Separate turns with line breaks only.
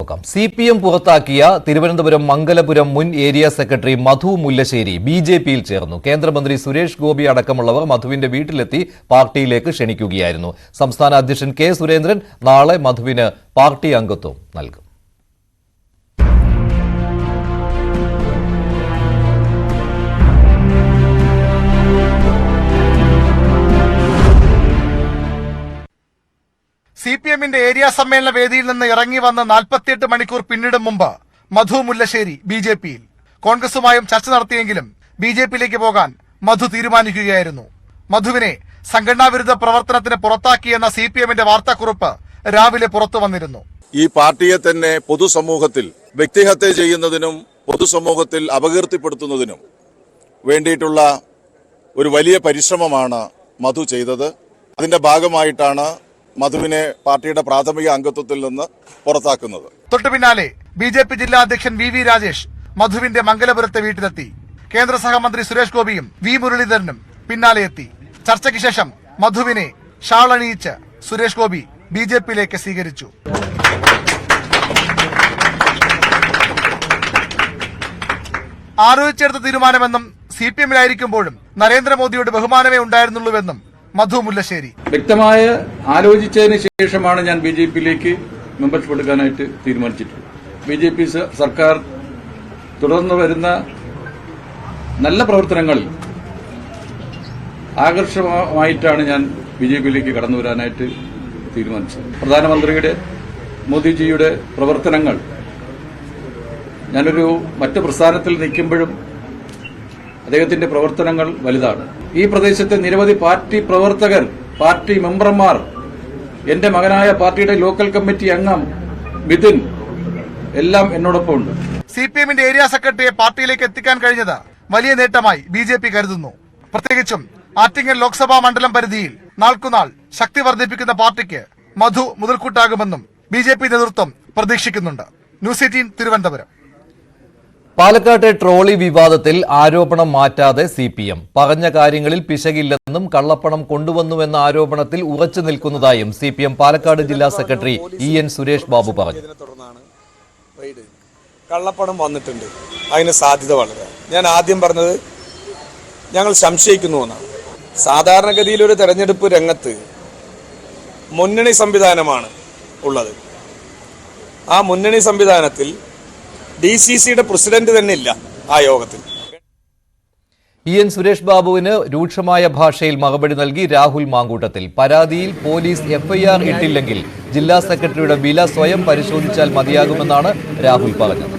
നോക്കാം. CPM പുറത്താക്കിയ തിരുവനന്തപുരം മംഗലപുരം മുൻ ഏരിയ സെക്രട്ടറി മധു മുല്ലശ്ശേരി BJPയിൽ ചേർന്നു. കേന്ദ്രമന്ത്രി സുരേഷ് ഗോപി അടക്കമുള്ളവർ മധുവിന്റെ വീട്ടിലെത്തി പാർട്ടിയിലേക്ക് ക്ഷണിക്കുകയായിരുന്നു. സംസ്ഥാന അധ്യക്ഷൻ K. സുരേന്ദ്രൻ നാളെ മധുവിന് പാർട്ടി അംഗത്വം നൽകും.
CPMന്റെ ഏരിയ സമ്മേളന വേദിയിൽ നിന്ന് ഇറങ്ങി വന്ന് 48 മണിക്കൂർ പിന്നിടും മുമ്പ് മധു മുല്ലശ്ശേരി BJPയിൽ. കോൺഗ്രസുമായും ചർച്ച നടത്തിയെങ്കിലും BJPയിലേക്ക് പോകാൻ മധു തീരുമാനിക്കുകയായിരുന്നു. മധുവിനെ സംഘടനാ വിരുദ്ധ പ്രവർത്തനത്തിന് പുറത്താക്കിയെന്ന CPMന്റെ വാർത്താക്കുറിപ്പ് രാവിലെ പുറത്തു വന്നിരുന്നു.
ഈ പാർട്ടിയെ തന്നെ പൊതുസമൂഹത്തിൽ വ്യക്തിഹത്യ ചെയ്യുന്നതിനും പൊതുസമൂഹത്തിൽ അപകീർത്തിപ്പെടുത്തുന്നതിനും വേണ്ടിയിട്ടുള്ള ഒരു വലിയ പരിശ്രമമാണ് മധു ചെയ്തത്. അതിന്റെ ഭാഗമായിട്ടാണ് മധുവിനെ പാർട്ടിയുടെ പ്രാഥമിക അംഗത്വത്തിൽ നിന്ന് പുറത്താക്കുന്നത്.
തൊട്ടു പിന്നാലെ BJP ജില്ലാ അധ്യക്ഷൻ VV രാജേഷ് മധുവിന്റെ മംഗലപുരത്തെ വീട്ടിലെത്തി. കേന്ദ്ര സഹമന്ത്രി സുരേഷ് ഗോപിയും V മുരളീധരനും പിന്നാലെ എത്തി. ചർച്ചയ്ക്ക് ശേഷം മധുവിനെ ഷാൾ അണിയിച്ച് സുരേഷ് ഗോപി BJPയിലേക്ക് സ്വീകരിച്ചു. ആലോചിച്ചെടുത്ത തീരുമാനമെന്നും CPMലായിരിക്കുമ്പോഴും നരേന്ദ്രമോദിയോട് ബഹുമാനമേ ഉണ്ടായിരുന്നുള്ളൂവെന്നും മധു മുല്ലശ്ശേരി.
വ്യക്തമായ ആലോചിച്ചതിന് ശേഷമാണ് ഞാൻ BJPയിലേക്ക് മെമ്പർഷിപ്പ് എടുക്കാനായിട്ട് തീരുമാനിച്ചിട്ടുള്ളത്. BJP സർക്കാർ തുടർന്ന് വരുന്ന നല്ല പ്രവർത്തനങ്ങളിൽ ആകർഷകമായിട്ടാണ് ഞാൻ BJPയിലേക്ക് കടന്നു വരാനായിട്ട് തീരുമാനിച്ചത്. പ്രധാനമന്ത്രിയുടെ മോദിജിയുടെ പ്രവർത്തനങ്ങൾ ഞാനൊരു മറ്റു പ്രസ്ഥാനത്തിൽ നിൽക്കുമ്പോഴും അദ്ദേഹത്തിന്റെ പ്രവർത്തനങ്ങൾ വലുതാണ്. ഈ പ്രദേശത്തെ നിരവധി പാർട്ടി പ്രവർത്തകർ, പാർട്ടി മെമ്പർമാർ, എന്റെ മകനായ പാർട്ടിയുടെ ലോക്കൽ കമ്മിറ്റി അംഗം മിഥുൻ എല്ലാം എന്നോടൊപ്പം ഉണ്ട്.
CPMന്റെ ഏരിയ സെക്രട്ടറിയെ പാർട്ടിയിലേക്ക് എത്തിക്കാൻ കഴിഞ്ഞത് വലിയ നേട്ടമായി BJP കരുതുന്നു. പ്രത്യേകിച്ചും ആറ്റിങ്ങൽ ലോക്സഭാ മണ്ഡലം പരിധിയിൽ നാൾക്കുനാൾ ശക്തി വർദ്ധിപ്പിക്കുന്ന പാർട്ടിക്ക് മധു മുതൽക്കൂട്ടാകുമെന്നും BJP നേതൃത്വം പ്രതീക്ഷിക്കുന്നുണ്ട്. ന്യൂസ് 18 തിരുവനന്തപുരം.
പാലക്കാട്ടെ ട്രോളി വിവാദത്തിൽ ആരോപണം മാറ്റാതെ CPM പറഞ്ഞ കാര്യങ്ങളിൽ പിശകില്ലെന്നും കള്ളപ്പണം കൊണ്ടുവന്നുവെന്ന ആരോപണത്തിൽ ഉറച്ചു നിൽക്കുന്നതായും CPM പാലക്കാട് ജില്ലാ സെക്രട്ടറി EN സുരേഷ് ബാബു പറഞ്ഞു.
കള്ളപ്പണം വന്നിട്ടുണ്ട്, അതിന് സാധ്യത വളരെ. ഞാൻ ആദ്യം പറഞ്ഞത് ഞങ്ങൾ സംശയിക്കുന്നു എന്നാണ്. സാധാരണഗതിയിൽ ഒരു തെരഞ്ഞെടുപ്പ് രംഗത്ത് മുന്നണി സംവിധാനമാണ് ഉള്ളത്. ആ മുന്നണി സംവിധാനത്തിൽ DCCയുടെ പ്രസിഡന്റ് തന്നെ ഇല്ല ആ യോഗത്തിൽ.
EN സുരേഷ് ബാബുവിന് രൂക്ഷമായ ഭാഷയിൽ മറുപടി നൽകി രാഹുൽ മാങ്കൂട്ടത്തിൽ. പരാതിയിൽ പോലീസ് FIR ഇട്ടില്ലെങ്കിൽ ജില്ലാ സെക്രട്ടറിയുടെ വില സ്വയം പരിശോധിച്ചാൽ മതിയാകുമെന്നാണ് രാഹുൽ പറഞ്ഞത്.